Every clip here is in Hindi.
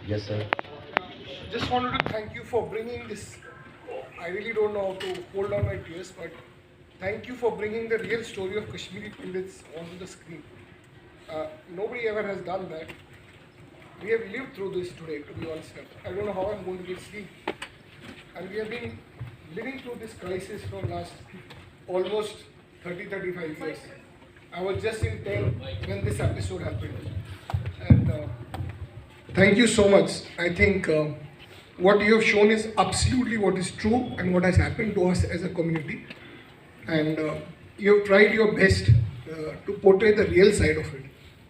Yes, sir. Just wanted to thank you for bringing this. I really don't know how to hold on my tears, but thank you for bringing the real story of Kashmiri Pandits onto the screen. Nobody ever has done that. We have lived through this today, to be honest. I don't know how I'm going to get sleep. And we have been living through this crisis for last almost 35 years. I was just in 10 when this episode happened. And thank you so much. I think what you have shown is absolutely what is true and what has happened to us as a community. And you have tried your best to portray the real side of it.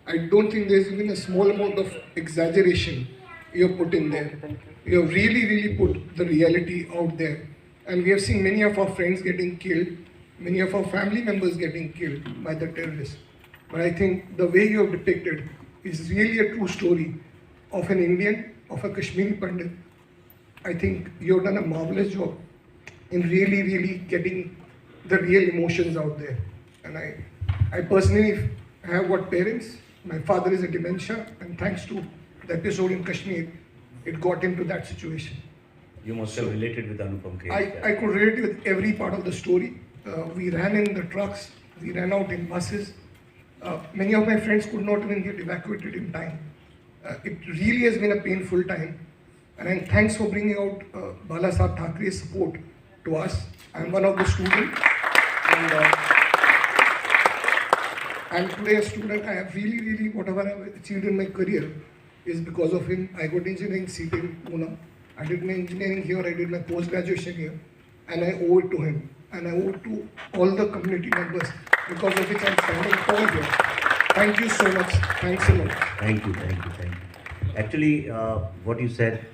I don't think there's even a small amount of exaggeration you have put in there. You have really put the reality out there. And we have seen many of our friends getting killed, many of our family members getting killed by the terrorists. But I think the way you have depicted is really a true story of an Indian, of a Kashmiri Pandit. I think you have done a marvelous job in really getting the real emotions out there. And I personally have got parents. My father is a dementia, and thanks to the episode in Kashmir, it got him to that situation. You must have related with Anupam Kher. I could relate with every part of the story. We ran in the trucks, we ran out in buses. Many of my friends could not even get evacuated in time. It really has been a painful time. And thanks for bringing out Bala Saheb Thackeray's support to us. I'm one of the students. And I'm today a student. I have really, whatever I've achieved in my career is because of him. I got engineering seat in Pune. I did my engineering here, I did my post-graduation here. And I owe it to him. And I owe it to all the community members because of which I'm standing tall here. Thank you so much. Thanks a lot. Thank you. Actually, what you said,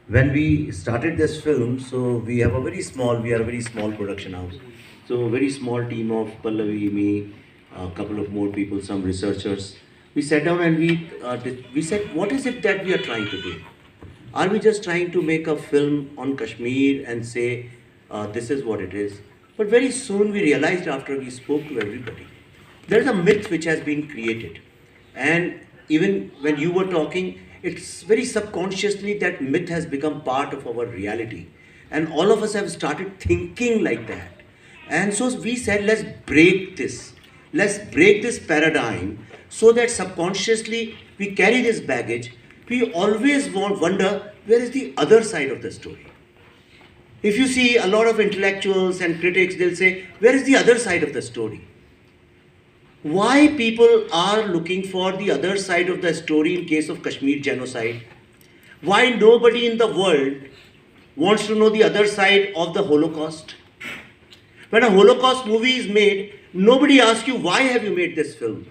when we started this film, so we are a very small production house. So a very small team of Pallavi, me, a couple of more people, some researchers. We sat down and we said, what is it that we are trying to do? Are we just trying to make a film on Kashmir and say, this is what it is? But very soon we realized after we spoke to everybody, there is a myth which has been created. And even when you were talking, it's very subconsciously that myth has become part of our reality. And all of us have started thinking like that. And so we said, let's break this. Let's break this paradigm so that subconsciously we carry this baggage. We always wonder, where is the other side of the story? If you see a lot of intellectuals and critics, they'll say, where is the other side of the story? Why people are looking for the other side of the story in case of Kashmir genocide? Why nobody in the world wants to know the other side of the Holocaust? When a Holocaust movie is made, nobody asks you, why have you made this film?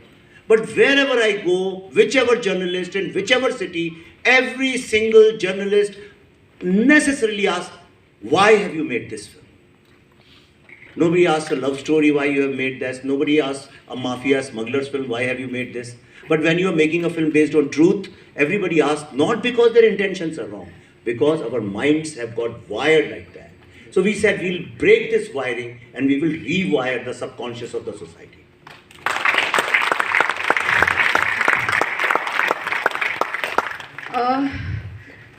But wherever I go, whichever journalist in whichever city, every single journalist necessarily asks, why have you made this film? Nobody asks a love story, why you have made this. Nobody asks a mafia smuggler's film, why have you made this? But when you are making a film based on truth, everybody asks, not because their intentions are wrong, because our minds have got wired like that. So we said we'll break this wiring and we will rewire the subconscious of the society.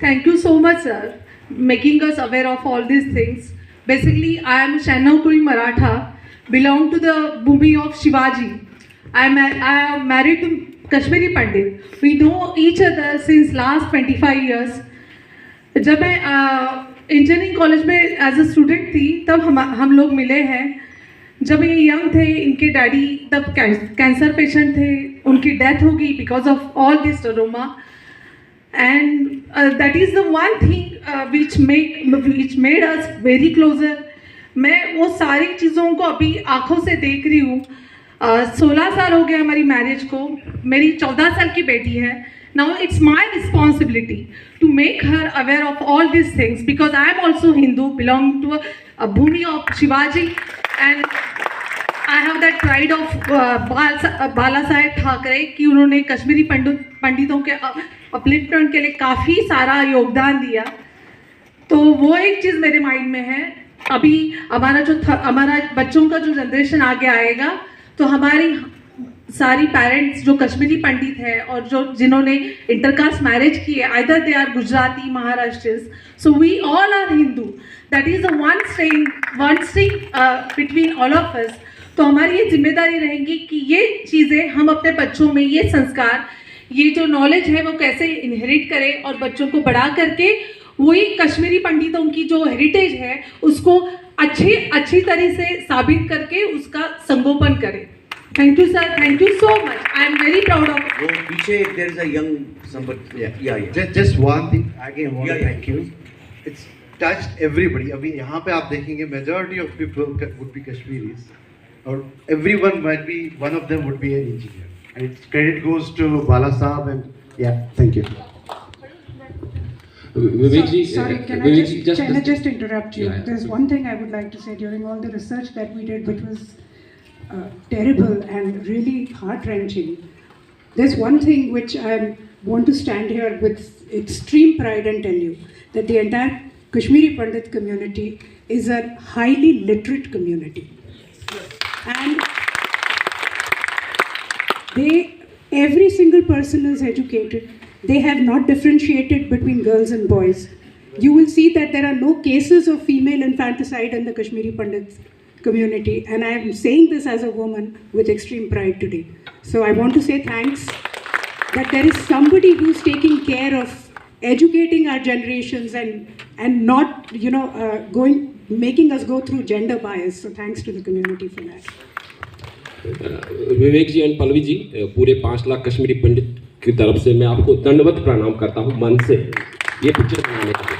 Thank you so much, sir, making us aware of all these things. Basically, I am Shahnawpuri Maratha, belong to the Bhumi of Shivaji. I am married to Kashmiri Pandit. We know each other since last 25 years. जब मैं इंजीनियरिंग कॉलेज में एज अ स्टूडेंट थी तब हम लोग मिले हैं. जब ये यंग थे, इनके डैडी तब कैंसर पेशेंट थे, उनकी डेथ हो गई because of all this trauma. And that is the one thing which made us very closer. मैं वो सारी चीज़ों को अभी आँखों से देख रही हूँ. 16 साल हो गया हमारी मैरिज को. मेरी 14 साल की बेटी है. Now it's my responsibility to make her aware of all these things because I am also Hindu, belong to a Bhumi of Shivaji, and I have that pride of Bala Saheb Thackeray कि उन्होंने कश्मीरी पंडितों के अपलिफ्टमेंट के लिए काफ़ी सारा योगदान दिया. तो वो एक चीज़ मेरे माइंड में है. अभी हमारा बच्चों का जो जनरेशन आगे आएगा तो हमारी सारी पेरेंट्स जो कश्मीरी पंडित है और जो जिन्होंने इंटरकास्ट मैरिज की है, either they are Gujarati, Maharashtrians, so we all are Hindu, that is a one string between all of us. तो हमारी ये जिम्मेदारी रहेगी कि ये चीज़ें हम अपने बच्चों में, ये संस्कार, ये जो नॉलेज है वो कैसे इनहेरिट करें और बच्चों को बढ़ा करके वही कश्मीरी पंडितों की जो हेरिटेज है उसको अच्छी तरह से साबित करके उसका संगोपन करें। Thank you sir, thank you so much, I am very proud of. वो पीछे there is a young somebody, yeah. Just one thing again, I want to Yeah. thank you. It's touched everybody. अभी यहाँ पे आप देखेंगे majority of people would be Kashmiris, or everyone might be, one of them would be an engineer. And its credit goes to Bala Saab, and yeah, thank you. Vivek ji, Sorry, can I just interrupt you? Yeah, There's absolutely. one thing I would like to say during all the research that we did, which was terrible and really heart-wrenching. There's one thing which I want to stand here with extreme pride and tell you, that the entire Kashmiri Pandit community is a highly literate community. And every single person is educated. They have not differentiated between girls and boys. You will see that there are no cases of female infanticide in the Kashmiri Pandit community, and I am saying this as a woman with extreme pride today. So I want to say thanks that there is somebody who's taking care of educating our generations and not making us go through gender bias. So thanks to the community for that. Vivek ji and Pallavi ji, पूरे 5 लाख कश्मीरी पंडित की तरफ से मैं आपको दंडवत प्रणाम करता हूँ मन से, ये पिक्चर बनाने के लिए।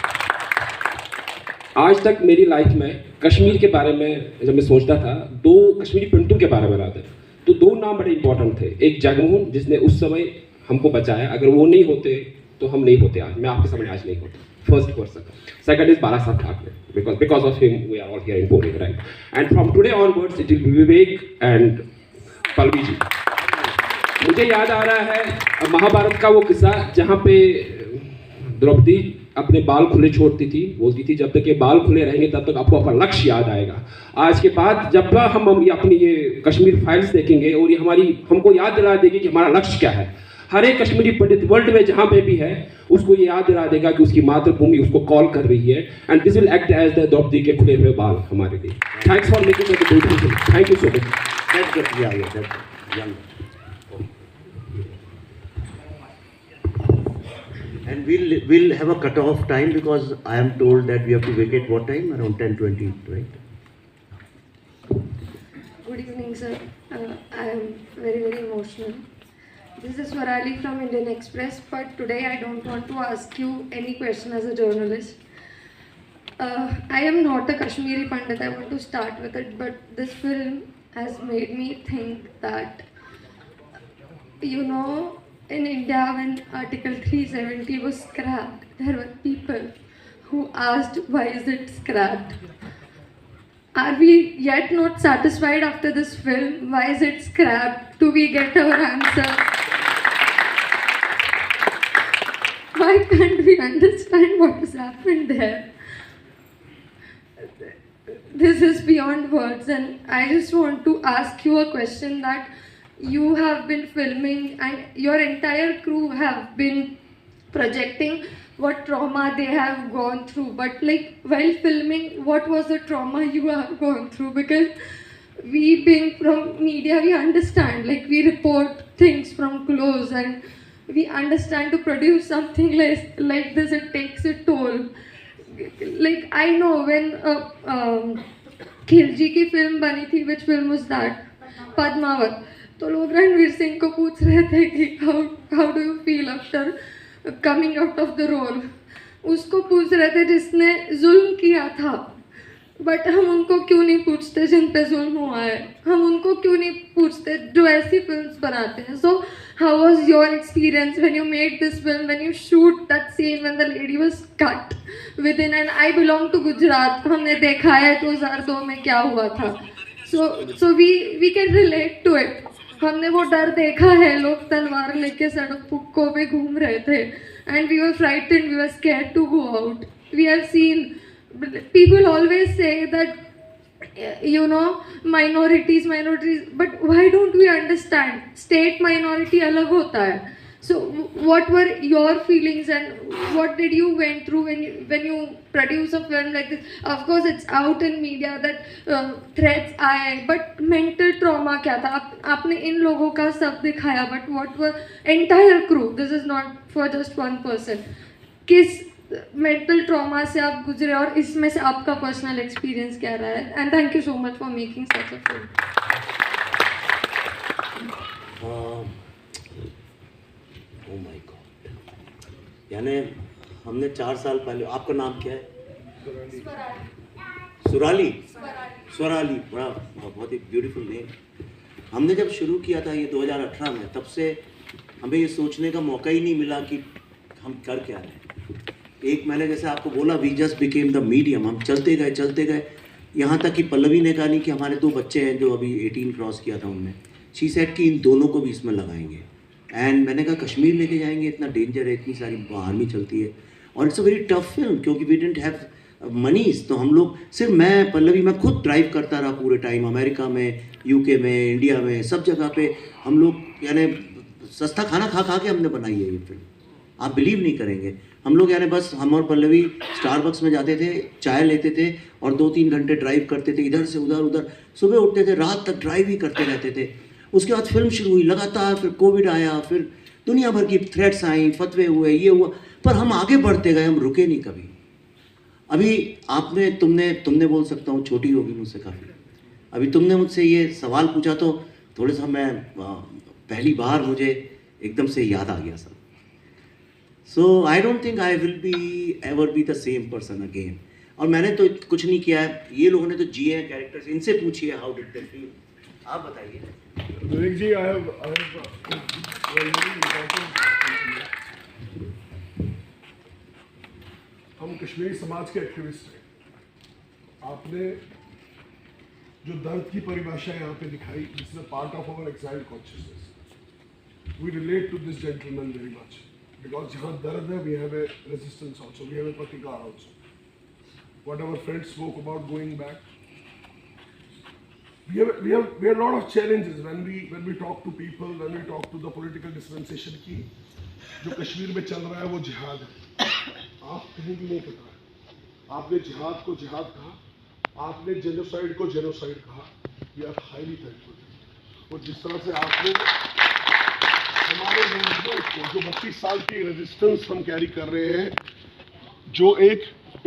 आज तक मेरी लाइफ में कश्मीर के बारे में जब मैं सोचता था, 2 कश्मीरी पंडितों के बारे में रहा था, तो 2 नाम बड़े इंपॉर्टेंट थे। एक जगमोहन, जिसने उस समय हमको बचाया, अगर वो नहीं होते तो हम नहीं होते आज, मैं आपके सामने आज नहीं होता, first person. Second is Bala Sahab Thackeray, because of him we are all here in Pune, right? And from today onwards it will be Vivek and Pallavi ji. मुझे याद आ रहा है महाभारत का वो किस्सा जहाँ पे द्रौपदी अपने बाल खुले छोड़ती थी, बोलती थी जब तक ये बाल खुले रहेंगे तब तक आपको अपना लक्ष्य याद आएगा। आज के बाद जब हम ये अपनी ये कश्मीर फाइल्स देखेंगे और ये हमको याद दिला देगी कि हमारा लक्ष्य क्या है। हर एक कश्मीरी पंडित वर्ल्ड में जहाँ पे भी है उसको ये याद दिला देगा कि उसकी मातृभूमि उसको कॉल कर रही है, and this will act as the Draupadi के खुले हुए बाल हमारे लिए। Thanks for making it beautiful, thank you so much. That's good. Yeah, that's young. And we'll have a cut-off time because I am told that we have to vacate what time? Around 10:20, right? Good evening, sir. I am very, very emotional. This is Swarali from Indian Express, but today I don't want to ask you any question as a journalist. I am not a Kashmiri Pandit, I want to start with it, but this film has made me think that, in India when Article 370 was scrapped, there were people who asked why is it scrapped? Are we yet not satisfied after this film? Why is it scrapped? Do we get our answer? Why can't we understand what has happened there? This is beyond words, and I just want to ask you a question that you have been filming and your entire crew have been projecting what trauma they have gone through, but like while filming, what was the trauma you have gone through? Because we being from media, we understand, like we report things from close and we understand to produce something like this, it takes a toll. Like I know when Khilji की फिल्म बनी थी, which film was that? Padmaavat. तो लोग रणवीर सिंह को पूछ रहे थे कि how do you feel after coming out of the role? उसको पूछ रहे थे जिसने जुल्म किया था, बट हम उनको क्यों नहीं पूछते जिन पे जुल्म हुआ है? हम उनको क्यों नहीं पूछते जो ऐसी फिल्म्स बनाते हैं? So how was your experience when you made this film, when you shoot that scene when the lady was cut within? And I belong to Gujarat, हमने देखा है 2002 में क्या हुआ था, so we can relate to it. हमने वो डर देखा है, लोग तलवार लेके सड़कों पे घूम रहे थे, and we were frightened, we were scared to go out. We have seen, people always say that you know, minorities, but why don't we understand? State minority alag hota hai. So what were your feelings and what did you went through when you produce a film like this? Of course it's out in media that threats aaye, but mental trauma kya tha? Aapne in logo ka sab dikhaya, but what were entire crew? This is not for just one person. किस मेंटल ट्रॉमा से आप गुजरे और इसमें से आपका पर्सनल एक्सपीरियंस क्या रहा है? And thank you so much for making such a film. Oh my God, यानी हमने 4 साल पहले, आपका नाम क्या है? सुराली. स्वराली, बड़ा बहुत ही ब्यूटीफुल नेम. हमने जब शुरू किया था ये 2018 में, तब से हमें ये सोचने का मौका ही नहीं मिला कि हम कर क्या रहे हैं. एक मैंने जैसे आपको बोला, we just became the medium. हम चलते गए यहाँ तक कि पल्लवी ने कहा नहीं कि हमारे 2 बच्चे हैं जो अभी 18 क्रॉस किया था उनने. शी सेड कि इन दोनों को भी इसमें लगाएंगे. एंड मैंने कहा कश्मीर लेके जाएंगे, इतना डेंजर है, इतनी सारी आर्मी चलती है और it's a very tough film क्योंकि वी डिडंट हैव मनीज. तो हम लोग सिर्फ मैं पल्लवी मैं खुद ड्राइव करता रहा पूरे टाइम, अमेरिका में, यूके में, इंडिया में, सब जगह पे हम लोग यानी सस्ता खाना खा के हमने बनाई है ये फिल्म. आप बिलीव नहीं करेंगे, हम लोग यानी बस हम और पल्लवी स्टारबक्स में जाते थे, चाय लेते थे और 2-3 घंटे ड्राइव करते थे, इधर से उधर. सुबह उठते थे, रात तक ड्राइव ही करते रहते थे. उसके बाद फिल्म शुरू हुई लगातार, फिर कोविड आया, फिर दुनिया भर की थ्रेट्स आई, फतवे हुए, ये हुआ, पर हम आगे बढ़ते गए, हम रुके नहीं कभी. अभी तुमने बोल सकता हूँ, छोटी होगी मुझसे काफ़ी, अभी तुमने मुझसे ये सवाल पूछा तो थोड़ा सा मैं पहली बार मुझे एकदम से याद आ गया सब. So I don't think I will be ever be the same person again. और मैंने तो कुछ नहीं किया है, ये लोगों ने तो जिए हैं कैरेक्टर्स. इनसे पूछिए हाउ डिड दे फील. आप बताइए. विवेक जी, आई हैव हम कश्मीरी समाज के एक्टिविस्ट हैं. आपने जो दर्द की परिभाषा यहाँ पे दिखाई, this is a part of our exiled consciousness. We relate to this gentleman very much because जहाँ दर्द है, we have a resistance also, we have a प्रतिकार also. What our friends spoke about going back, we have a lot of challenges when we talk to people, when we talk to the political dispensation की जो कश्मीर में चल रहा है वो जिहाद है. आप कहीं भी नहीं पता है. आपने जिहाद को जिहाद कहा, आपने जेनोसाइड को जेनोसाइड कहा. We are highly thankful. और जिस तरह से आपने हमारे जो 32 साल की रेजिस्टेंस हम कैरी कर रहे हैं, जो एक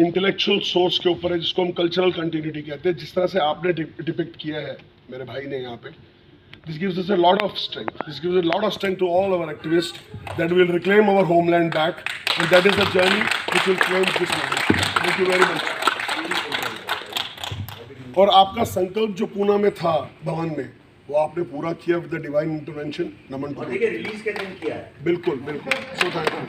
इंटेलेक्चुअल सोर्स के ऊपर है जिसको हम कल्चरल कंटिन्यूटी कहते हैं, जिस तरह से आपने डिपिक्ट किया है मेरे भाई ने यहाँ पे, this gives us a lot of strength. This gives a lot of strength to all our activist that will reclaim our homeland back and that is the journey which will claim this land. Thank you very much. और आपका संकल्प जो पूना में था भवन में, वो आपने पूरा किया विद द डिवाइन इंटरवेंशन. नमन टू. देखिए रिलीज के दिन किया है. बिल्कुल. So thank you.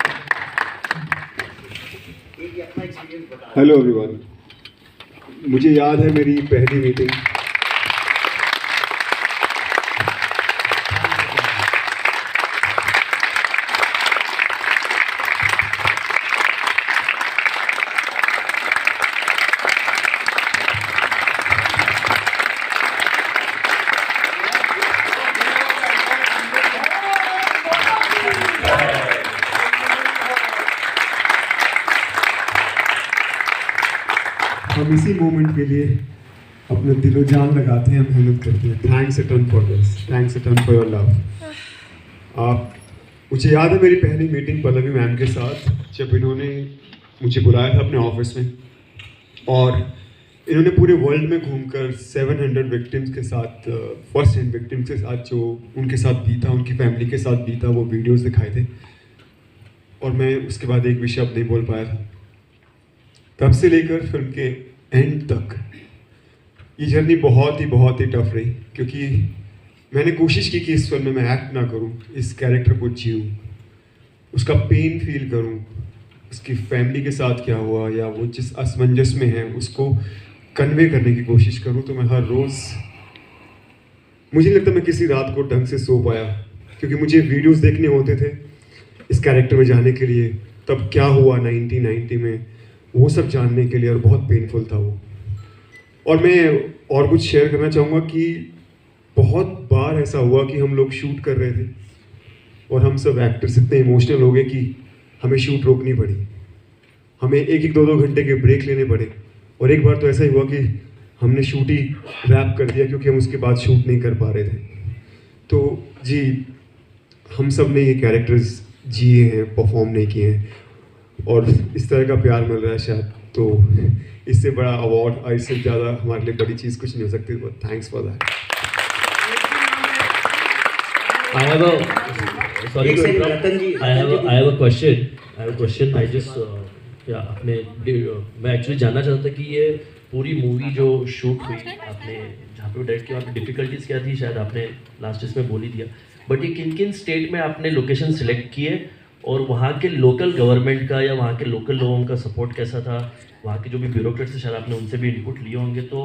Hello everyone, मुझे याद है मेरी पहली मीटिंग हम इसी मोमेंट के लिए अपने दिलो जान लगाते हैं, मेहनत करते हैं. Thanks a ton for this, thanks a ton for your love. मुझे याद है मेरी पहली मीटिंग पल्लवी मैम के साथ, जब इन्होंने मुझे बुलाया था अपने ऑफिस में और इन्होंने पूरे वर्ल्ड में घूमकर 700 विक्टिम्स के साथ, फर्स्ट हैंड विक्टिम्स के साथ जो उनके साथ बीता, उनकी फैमिली के साथ बीता, वो वीडियोस दिखाए थे. और मैं उसके बाद एक भी शब्द नहीं बोल पाया था. तब से लेकर फिल्म के एंड तक ये जर्नी बहुत ही टफ रही, क्योंकि मैंने कोशिश की कि इस फिल्म में मैं एक्ट ना करूं, इस कैरेक्टर को जीऊं, उसका पेन फील करूं, उसकी फैमिली के साथ क्या हुआ या वो जिस असमंजस में है उसको कन्वे करने की कोशिश करूं. तो मैं हर रोज़, मुझे नहीं लगता मैं किसी रात को ढंग से सो पाया, क्योंकि मुझे वीडियोस देखने होते थे इस कैरेक्टर में जाने के लिए, तब क्या हुआ 1990 में, वो सब जानने के लिए, और बहुत पेनफुल था वो. और मैं और कुछ शेयर करना चाहूँगा कि बहुत बार ऐसा हुआ कि हम लोग शूट कर रहे थे और हम सब एक्टर्स इतने इमोशनल हो गए कि हमें शूट रोकनी पड़ी, हमें 1-2 घंटे के ब्रेक लेने पड़े। और एक बार तो ऐसा ही हुआ कि हमने शूट ही रैप कर दिया क्योंकि हम उसके बाद शूट नहीं कर पा रहे थे। तो जी, हम सब ने ये कैरेक्टर्स जिए हैं, परफॉर्म नहीं किए हैं, और इस तरह का प्यार मिल रहा है शायद, तो इससे बड़ा अवार्ड, इससे ज़्यादा हमारे लिए बड़ी चीज़ कुछ नहीं हो सकती। But thanks for that. I have a sorry to interrupt. I have a question. I just आपने मैं एक्चुअली जानना चाहता था कि ये पूरी मूवी जो शूट हुई आपने जहाँ पे डायरेक्ट किया, वहाँ पे डिफिकल्टीज क्या थी, शायद आपने लास्ट इसमें बोल ही दिया, बट ये किन किन स्टेट में आपने लोकेशन सिलेक्ट किए और वहाँ के लोकल गवर्नमेंट का या वहाँ के लोकल लोगों का सपोर्ट कैसा था, वहाँ के जो भी ब्यूरोक्रेट्स थे शायद आपने उनसे भी इनपुट लिए होंगे, तो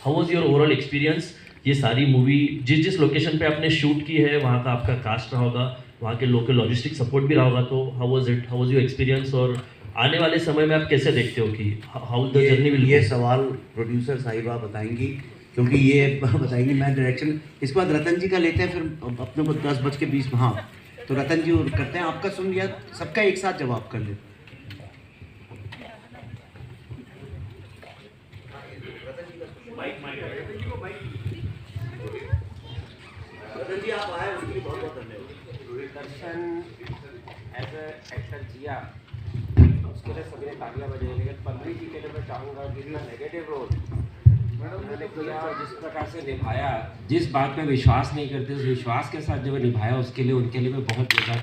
how was your overall experience? ये सारी मूवी जिस लोकेशन पे आपने शूट की है वहाँ का आपका कास्ट रहा होगा, वहाँ के लोकल लॉजिस्टिक सपोर्ट भी रहा होगा, तो हाउ वाज योर एक्सपीरियंस? और आने वाले समय में आप कैसे देखते हो कि हाउ द जर्नी विल? ये सवाल प्रोड्यूसर साहिबा बताएंगी, क्योंकि ये बताएंगी, मैं डायरेक्शन इसके बाद रतन जी का लेते हैं, फिर अपने को 10:20 हाँ, तो रतन जी और करते हैं। आपका सुन लिया, सबका एक साथ जवाब कर ले। रतन जी आप आए, उसके लिए बहुत बहुत धन्यवाद। दर्शन एज ए एक्टर जिया, उसके लिए सभी ने तालियां बजाई, लेकिन पल्लवी जी के लिए मैं चाहूँगा कि इतना नेगेटिव रोल मैंने किया और जिस प्रकार से निभाया, जिस बात पे विश्वास नहीं करते उस विश्वास के साथ जब निभाया, उसके लिए उनके लिए मैं बहुत ज़्यादा।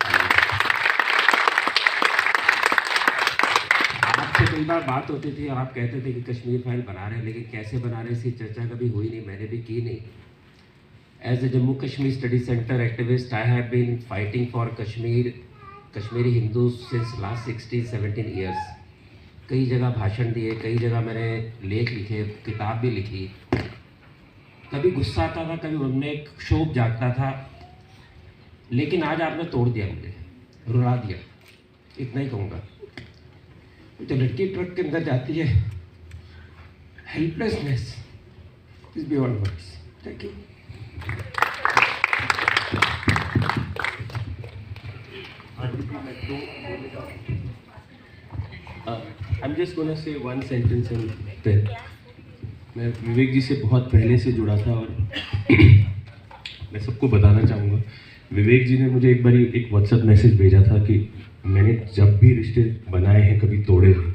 आपसे कई बार बात होती थी और आप कहते थे कि कश्मीर फाइल बना रहे हैं, लेकिन कैसे बना रहे हैं इसकी चर्चा कभी हुई नहीं, मैंने भी की नहीं। As a Jammu Kashmir study centre activist, I have been fighting for Kashmiri Hindu since last 16-17 years. कई जगह भाषण दिए, कई जगह मैंने लेख लिखे, किताब भी लिखी। कभी गुस्सा आता था, कभी उनमें एक शोक जागता था, लेकिन आज आपने तोड़ दिया, मुझे रुला दिया, इतना ही कहूँगा। जो लड़की ट्रक के अंदर जाती है, helplessness is beyond words. Thank you. I'm just gonna say one sentence and then मैं विवेक जी से बहुत पहले से जुड़ा था और मैं सबको बताना चाहूँगा, विवेक जी ने मुझे एक बार एक व्हाट्सएप मैसेज भेजा था कि मैंने जब भी रिश्ते बनाए हैं कभी तोड़े नहीं,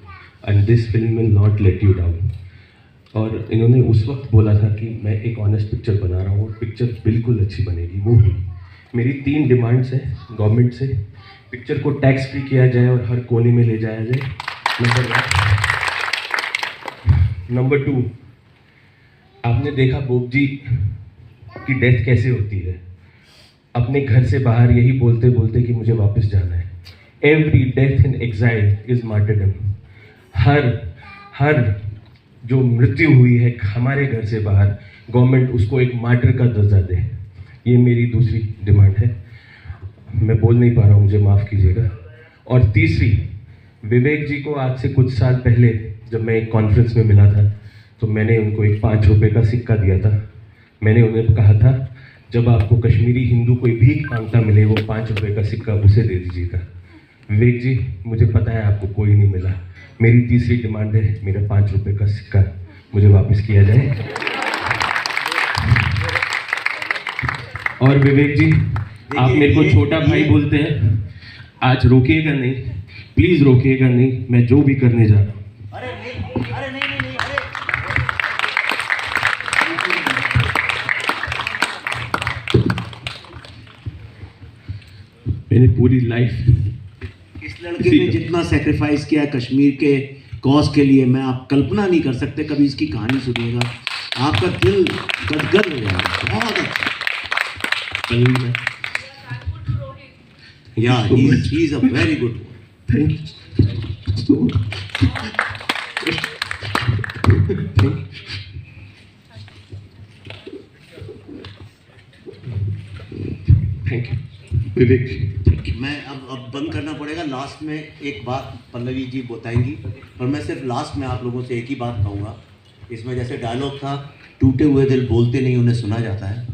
and this film will not let you down. और इन्होंने उस वक्त बोला था कि मैं एक ऑनेस्ट पिक्चर बना रहा हूँ और पिक्चर बिल्कुल अच्छी बनेगी। वो हुई। मेरी 3 डिमांड्स हैं गवर्नमेंट से, पिक्चर को टैक्स फ्री किया जाए और हर कोने में ले जाया जाए, नंबर 1। नंबर 2, आपने देखा बोब जी की डेथ कैसे होती है, अपने घर से बाहर यही बोलते बोलते कि मुझे वापस जाना है। Every death in exile is martyrdom. हर जो मृत्यु हुई है हमारे घर से बाहर, गवर्नमेंट उसको एक मार्टर का दर्जा दे। ये मेरी दूसरी डिमांड है। मैं बोल नहीं पा रहा हूँ, मुझे माफ़ कीजिएगा। और तीसरी, विवेक जी को आज से कुछ साल पहले जब मैं एक कॉन्फ्रेंस में मिला था तो मैंने उनको एक 5 रुपये का सिक्का दिया था। मैंने उन्हें कहा था जब आपको कश्मीरी हिंदू कोई भीख मांगता मिले वो 5 रुपये का सिक्का उसे दे दीजिएगा। विवेक जी, मुझे पता है आपको कोई नहीं मिला। मेरी तीसरी डिमांड है, मेरा 5 रुपये का सिक्का मुझे वापस किया जाए। और विवेक जी, आप मेरे को छोटा भाई बोलते हैं, आज रोकिएगा नहीं, प्लीज रोकिएगा नहीं, मैं जो भी करने जा रहा हूँ। मैंने पूरी लाइफ इस लड़के ने जितना सेक्रीफाइस किया कश्मीर के कॉज के लिए, मैं आप कल्पना नहीं कर सकते। कभी इसकी कहानी सुनिएगा, आपका दिल गदगद हो जाएगा। बहुत अच्छा। Yeah, he's a very good one. Thank you so much. Thank you. विवेक जी, मैं अब बंद करना पड़ेगा। लास्ट में एक बात पल्लवी जी बताएंगी, और मैं सिर्फ लास्ट में आप लोगों से एक ही बात कहूँगा इसमें जैसे डायलॉग था, टूटे हुए दिल बोलते नहीं, उन्हें सुना जाता है।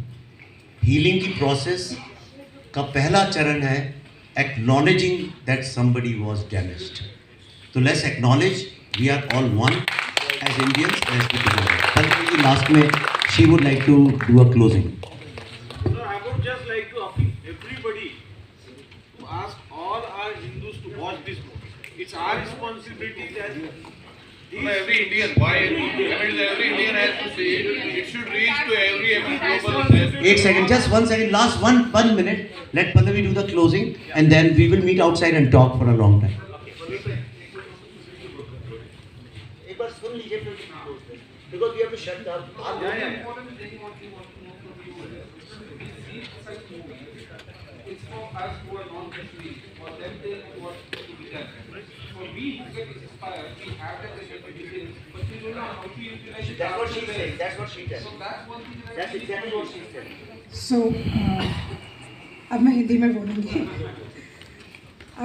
हीलिंग की प्रोसेस का पहला चरण है acknowledging that somebody was damaged. तो let's acknowledge we are all one as Indians, let's be together. Pallavi last में she would like to do a closing. I would just like to appeal everybody to ask all our Hindus to watch this movie. It's our responsibility that every Indian, why? I mean, every Indian has to see it. It should reach to every global. One second, just 1 second, last one minute. Let Pallavi do the closing, and then we will meet outside and talk for a long time. Because we have to shut down. It's for us who are non-Kashmiri, for them they want to be done. For we who get inspired, we have that capability, but we don't know how to utilize it. That's what she said. That's what she said. So that's one thing that That's exactly what she said. सो अब मैं हिंदी में बोलूँगी।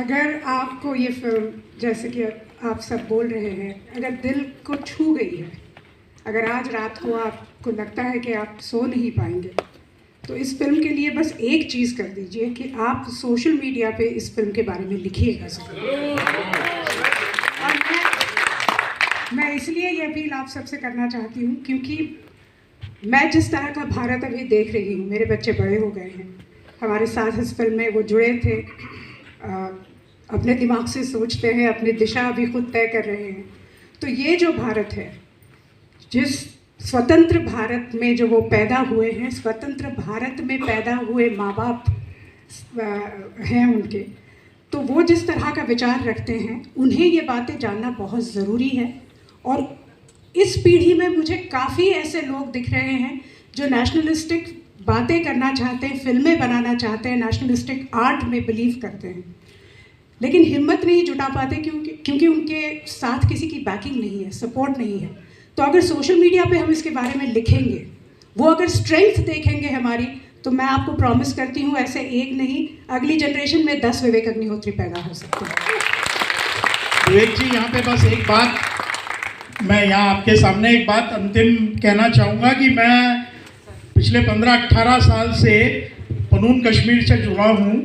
अगर आपको ये फिल्म, जैसे कि आप सब बोल रहे हैं, अगर दिल को छू गई है, अगर आज रात को आपको लगता है कि आप सो नहीं पाएंगे, तो इस फिल्म के लिए बस एक चीज़ कर दीजिए कि आप सोशल मीडिया पे इस फिल्म के बारे में लिखिएगा ज़रूर। और मैं इसलिए ये अपील आप सबसे करना चाहती हूँ क्योंकि मैं जिस तरह का भारत अभी देख रही हूँ, मेरे बच्चे बड़े हो गए हैं, हमारे साथ इस फिल्म में वो जुड़े थे, अपने दिमाग से सोचते हैं, अपनी दिशा अभी खुद तय कर रहे हैं। तो ये जो भारत है, जिस स्वतंत्र भारत में जो वो पैदा हुए हैं, स्वतंत्र भारत में पैदा हुए माँ बाप हैं उनके, तो वो जिस तरह का विचार रखते हैं, उन्हें ये बातें जानना बहुत ज़रूरी है। और इस पीढ़ी में मुझे काफ़ी ऐसे लोग दिख रहे हैं जो नेशनलिस्टिक बातें करना चाहते हैं, फिल्में बनाना चाहते हैं, नेशनलिस्टिक आर्ट में बिलीव करते हैं, लेकिन हिम्मत नहीं जुटा पाते क्योंकि उनके साथ किसी की बैकिंग नहीं है, सपोर्ट नहीं है। तो अगर सोशल मीडिया पे हम इसके बारे में लिखेंगे, वो अगर स्ट्रेंथ देखेंगे हमारी, तो मैं आपको प्रॉमिस करती हूँ ऐसे एक नहीं, अगली जनरेशन में 10 विवेक अग्निहोत्री पैदा हो सकते हैं। विवेक जी, यहाँ पे बस एक बात मैं यहाँ आपके सामने एक बात अंतिम कहना चाहूँगा कि मैं पिछले 15-18 साल से पनून कश्मीर से जुड़ा हूँ।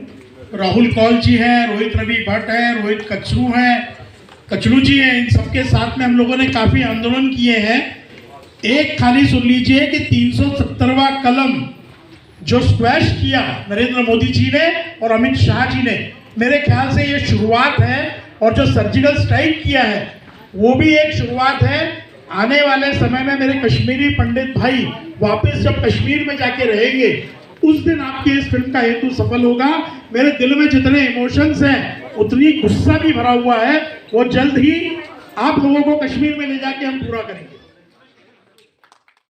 राहुल कौल जी हैं, रोहित रवि भट्ट हैं, रोहित कचरू जी हैं, इन सबके साथ में हम लोगों ने काफ़ी आंदोलन किए हैं। एक खाली सुन लीजिए कि 370वां कलम जो स्क्वैश किया नरेंद्र मोदी जी ने और अमित शाह जी ने, मेरे ख्याल से ये शुरुआत है, और जो सर्जिकल स्ट्राइक किया है वो भी एक शुरुआत है। आने वाले समय में मेरे कश्मीरी पंडित भाई वापस जब कश्मीर में जाके रहेंगे, उस दिन आपकी इस फिल्म का हेतु सफल होगा। मेरे दिल में जितने इमोशंस हैं, उतनी गुस्सा भी भरा हुआ है, वो जल्द ही आप लोगों को कश्मीर में ले जाके हम पूरा करेंगे।